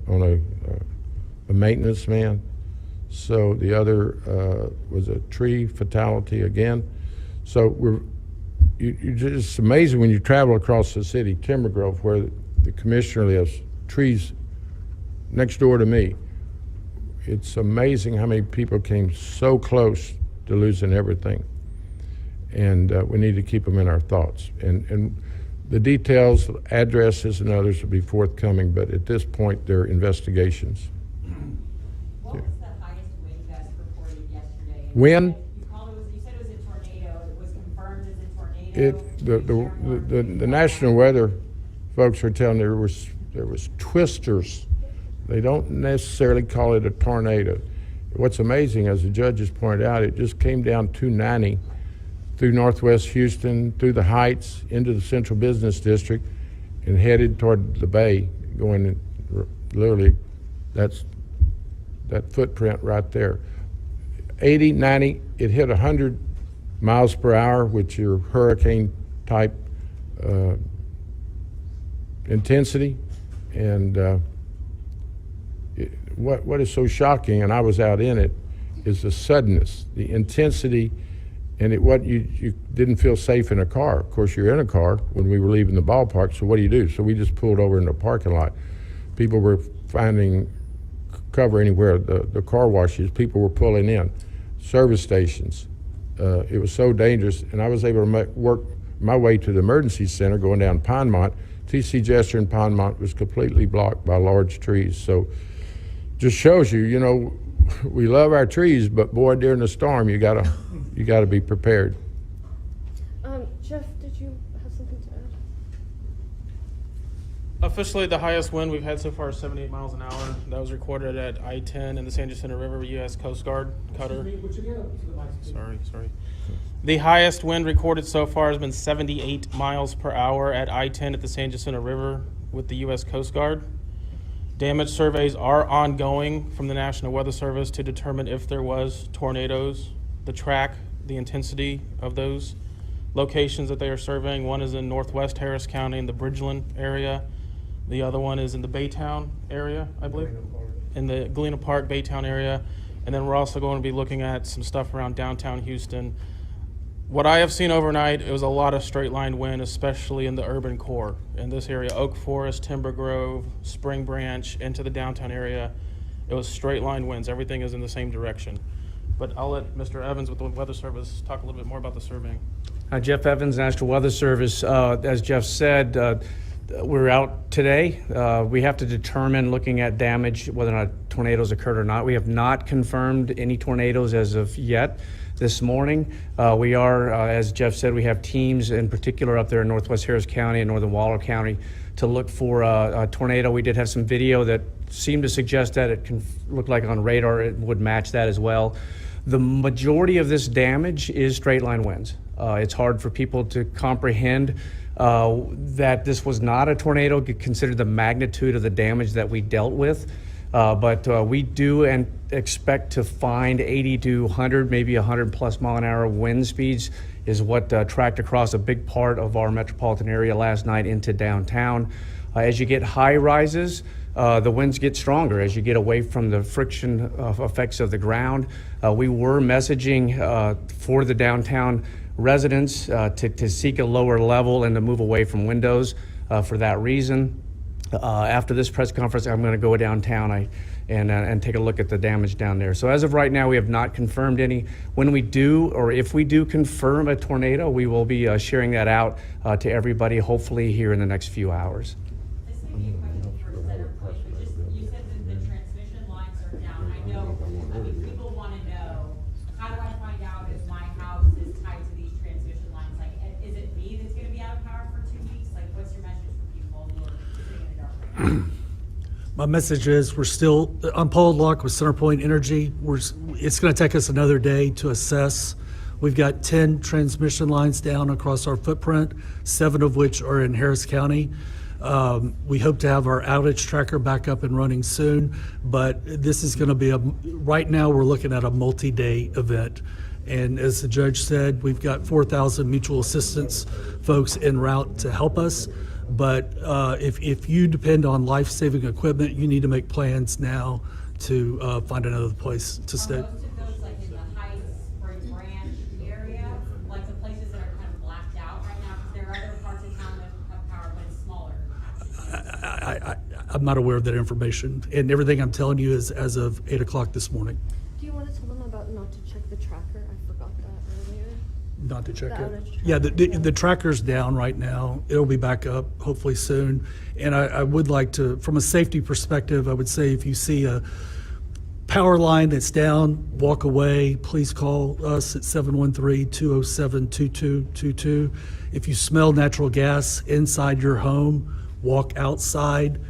Speaker 6: a maintenance man. So the other was a tree fatality again. So it's amazing when you travel across the city, Timber Grove, where the commissioner lives, trees next door to me. It's amazing how many people came so close to losing everything. And we need to keep them in our thoughts. And the details, addresses, and others will be forthcoming, but at this point, they're investigations.
Speaker 12: What was the highest wind gust reported yesterday?
Speaker 6: Wind?
Speaker 12: You said it was a tornado. It was confirmed as a tornado?
Speaker 6: The national weather folks are telling me there was twisters. They don't necessarily call it a tornado. What's amazing, as the judge has pointed out, it just came down 290 through northwest Houston, through the Heights, into the Central Business District, and headed toward the bay, going literally, that's that footprint right there. 80, 90, it hit 100 miles per hour, which your hurricane type intensity. And what is so shocking, and I was out in it, is the suddenness, the intensity, and you didn't feel safe in a car. Of course, you're in a car when we were leaving the ballpark, so what do? So we just pulled over in the parking lot. People were finding cover anywhere, the car washes, people were pulling in, service stations. It was so dangerous, and I was able to work my way to the emergency center going down Pinemont. T.C. Jester and Pinemont was completely blocked by large trees. So just shows you, we love our trees, but boy, during the storm, you gotta be prepared.
Speaker 7: Jeff, did you have something to add?
Speaker 13: Officially, the highest wind we've had so far is 78 miles an hour. That was recorded at I-10 in the San Jacinto River, U.S. Coast Guard cutter. Sorry. The highest wind recorded so far has been 78 miles per hour at I-10 at the San Jacinto River with the U.S. Coast Guard. Damage surveys are ongoing from the National Weather Service to determine if there was tornadoes, the track, the intensity of those locations that they are surveying. One is in northwest Harris County in the Bridgeland area. The other one is in the Baytown area, I believe, in the Galena Park, Baytown area. And then we're also going to be looking at some stuff around downtown Houston. What I have seen overnight, it was a lot of straight line wind, especially in the urban core. In this area, Oak Forest, Timber Grove, Spring Branch, into the downtown area. It was straight line winds. Everything is in the same direction. but I'll let Mr. Evans with the Weather Service talk a little bit more about the surveying.
Speaker 14: Jeff Evans, National Weather Service. As Jeff said, we're out today. We have to determine, looking at damage, whether or not tornadoes occurred or not. We have not confirmed any tornadoes as of yet. This morning, we are, as Jeff said, we have teams in particular up there in Northwest Harris County and Northern Waller County to look for a tornado. We did have some video that seemed to suggest that it can look like on radar it would match that as well. The majority of this damage is straight line winds. It's hard for people to comprehend that this was not a tornado, consider the magnitude of the damage that we dealt with. But we do and expect to find 80 to 100, maybe 100 plus mile an hour wind speeds is what tracked across a big part of our metropolitan area last night into downtown. As you get high rises, the winds get stronger as you get away from the friction effects of the ground. We were messaging for the downtown residents to seek a lower level and to move away from windows for that reason. After this press conference, I'm going to go downtown and take a look at the damage down there. So as of right now, we have not confirmed any. When we do, or if we do confirm a tornado, we will be sharing that out to everybody, hopefully here in the next few hours.
Speaker 12: This may be a question for CenterPoint, but just, you said that the transmission lines are down. I mean, people want to know, how do I find out if my house is tied to these transmission lines? Like, is it me that's going to be out of power for 2 weeks? Like, what's your message for people who are sitting in the dark right now?
Speaker 15: My message is we're still on pole lock with CenterPoint Energy. It's going to take us another day to assess. We've got 10 transmission lines down across our footprint, 7 of which are in Harris County. We hope to have our outage tracker back up and running soon, but this is going to be right now we're looking at a multi-day event. And as the judge said, we've got 4,000 mutual assistance folks en route to help us. But if you depend on life-saving equipment, you need to make plans now to find another place to stay.
Speaker 12: Are most of those like in the Heights or Branch area, like the places that are kind of blacked out right now? Because there are other parts of town that have power, but it's smaller.
Speaker 15: I'm not aware of that information, and everything I'm telling you is as of 8 o'clock this morning.
Speaker 7: Do you want to tell them about not to check the tracker? I forgot that earlier.
Speaker 15: Not to check
Speaker 7: The
Speaker 15: it.
Speaker 7: outage
Speaker 15: Yeah, the tracker's down right now. It'll be back up hopefully soon. And I would like to, from a safety perspective, I would say if you see a power line that's down, walk away. Please call us at 713-207-2222. If you smell natural gas inside your home, walk outside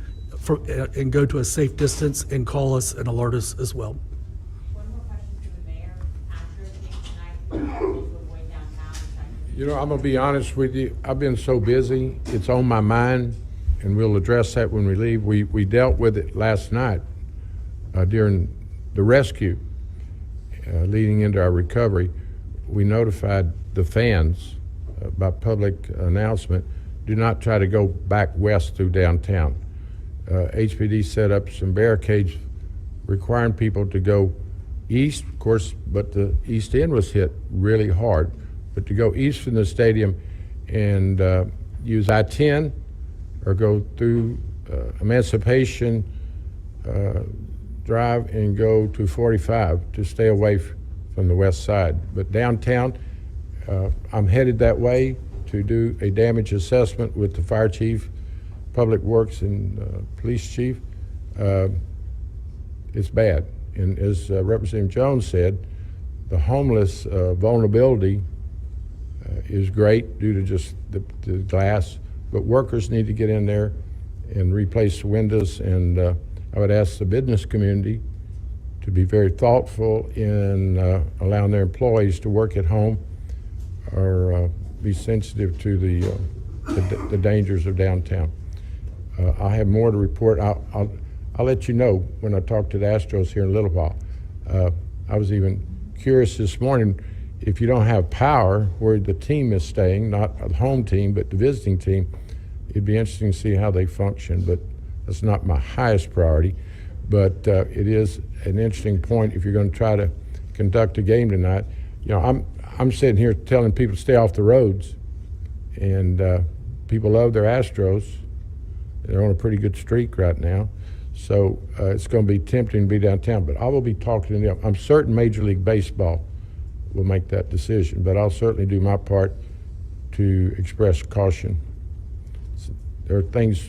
Speaker 15: and go to a safe distance and call us and alert us as well.
Speaker 12: One more question to the mayor. After everything tonight, people to avoid downtown.
Speaker 6: You know, I'm going to be honest with you. I've been so busy. It's on my mind, and we'll address that when we leave. We dealt with it last night during the rescue leading into our recovery. We notified the fans by public announcement, do not try to go back west through downtown. HPD set up some barricades requiring people to go east, of course, but the east end was hit really hard. But to go east from the stadium and use I-10 or go through Emancipation Drive and go to 45 to stay away from the west side. But downtown, I'm headed that way to do a damage assessment with the fire chief, public works, and police chief. It's bad. And as Representative Jones said, the homeless vulnerability is great due to just the glass, but workers need to get in there and replace the windows. And I would ask the business community to be very thoughtful in allowing their employees to work at home or be sensitive to the dangers of downtown. I'll have more to report. I'll let you know when I talk to the Astros here in a little while. I was even curious this morning, if you don't have power where the team is staying, not the home team, but the visiting team, it'd be interesting to see how they function, but that's not my highest priority. But it is an interesting point if you're going to try to conduct a game tonight. You know, I'm sitting here telling people to stay off the roads, and people love their Astros. They're on a pretty good streak right now. So it's going to be tempting to be downtown, but I will be talking to them. I'm certain Major League Baseball will make that decision, but I'll certainly do my part to express caution. There are things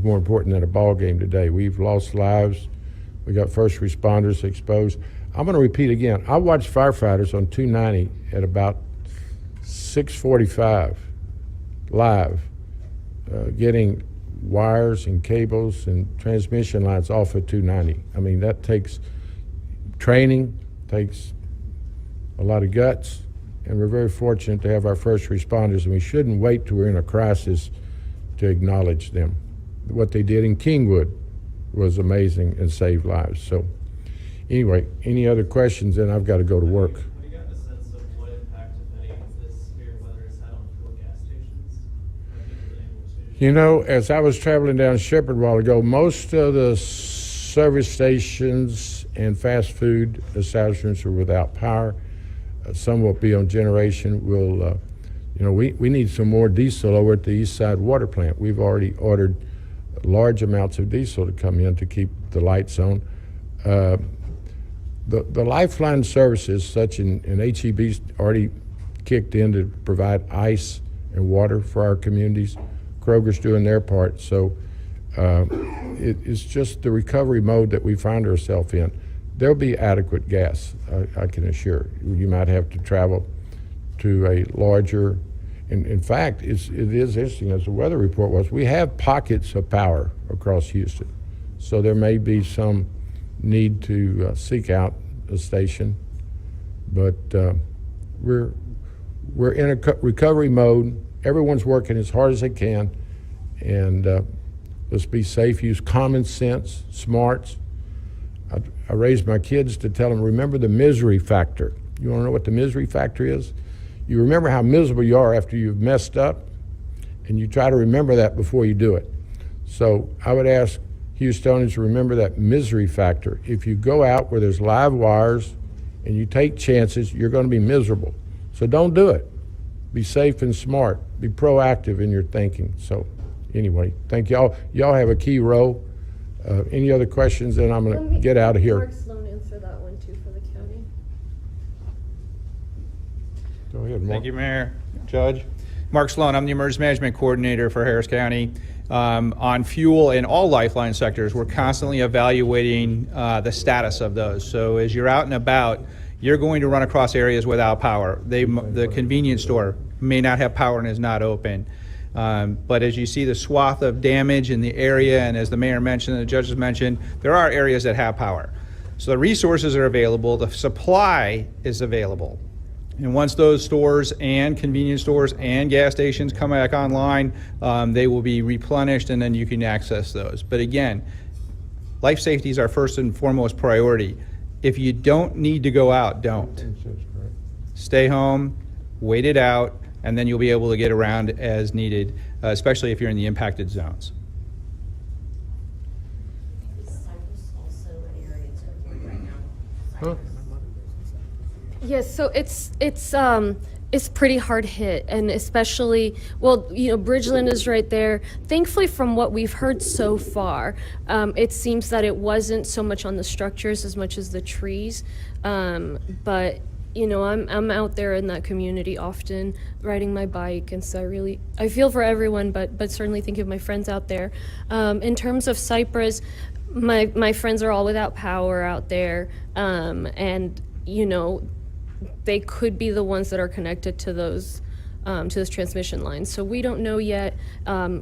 Speaker 6: more important than a ball game today. We've lost lives. We got first responders exposed. I'm going to repeat again. I watched firefighters on 290 at about 6:45 live, getting wires and cables and transmission lines off of 290. I mean, that takes training, takes a lot of guts, and we're very fortunate to have our first responders, and we shouldn't wait till we're in a crisis to acknowledge them. What they did in Kingwood was amazing and saved lives. So anyway, any other questions? Then I've got to go to work.
Speaker 13: Have you gotten a sense of what impact, if any, this severe weather has had on fuel gas stations? Have people been able to?
Speaker 6: You know, as I was traveling down Shepherd a while ago, most of the service stations and fast food establishments are without power. Some will be on generation. We'll, we need some more diesel over at the East Side Water Plant. We've already ordered large amounts of diesel to come in to keep the lights on. The lifeline services, such and HEB's already kicked in to provide ice and water for our communities. Kroger's doing their part. So it's just the recovery mode that we find ourselves in. There'll be adequate gas, I can assure. You might have to travel to a larger, in fact, it is interesting, as the weather report was, we have pockets of power across Houston. So there may be some need to seek out a station, but we're in a recovery mode. Everyone's working as hard as they can, and let's be safe, use common sense, smarts. I raised my kids to tell them, remember the misery factor. You want to know what the misery factor is? You remember how miserable you are after you've messed up, and you try to remember that before you do it. So I would ask Houstonians to remember that misery factor. If you go out where there's live wires and you take chances, you're going to be miserable. So don't do it. Be safe and smart. Be proactive in your thinking. So anyway, thank y'all. Y'all have a key role. Any other questions? Then I'm going to get out of here.
Speaker 7: Mark Sloan answer that one too for the county.
Speaker 6: Go ahead, Mark.
Speaker 16: Thank you, Mayor, Judge. Mark Sloan, I'm the Emergency Management Coordinator for Harris County. On fuel in all lifeline sectors, we're constantly evaluating the status of those. So as you're out and about, you're going to run across areas without power. The convenience store may not have power and is not open. But as you see the swath of damage in the area, and as the mayor mentioned, and the judges mentioned, there are areas that have power. So the resources are available, the supply is available. And once those stores and convenience stores and gas stations come back online, they will be replenished, and then you can access those. But again, life safety is our first and foremost priority. If you don't need to go out, don't. Stay home, wait it out, and then you'll be able to get around as needed, especially if you're in the impacted zones.
Speaker 8: Is Cypress also an area to avoid right now?
Speaker 6: Huh?
Speaker 7: Yes, so it's pretty hard hit, and especially, Bridgeland is right there. Thankfully, from what we've heard so far, it seems that it wasn't so much on the structures as much as the trees. But I'm out there in that community often, riding my bike, and so I feel for everyone, but certainly think of my friends out there. In terms of Cypress, my friends are all without power out there, and they could be the ones that are connected to those transmission lines. So we don't know yet.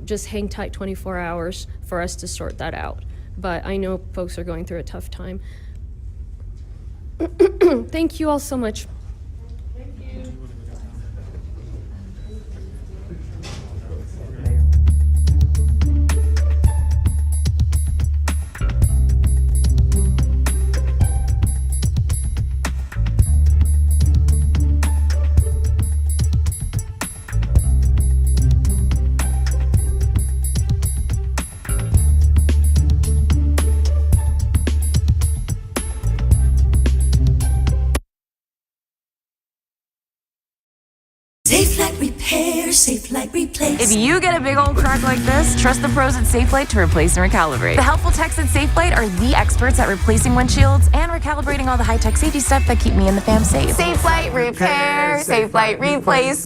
Speaker 7: Just hang tight 24 hours for us to sort that out. But I know folks are going through a tough time. Thank you all so much.
Speaker 17: If you get a big old crack like this, trust the pros at SafeLight to replace and recalibrate. The helpful techs at SafeLight are the experts at replacing windshields and recalibrating all the high-tech safety stuff that keep me and the fam safe. SafeLight repair, SafeLight replace.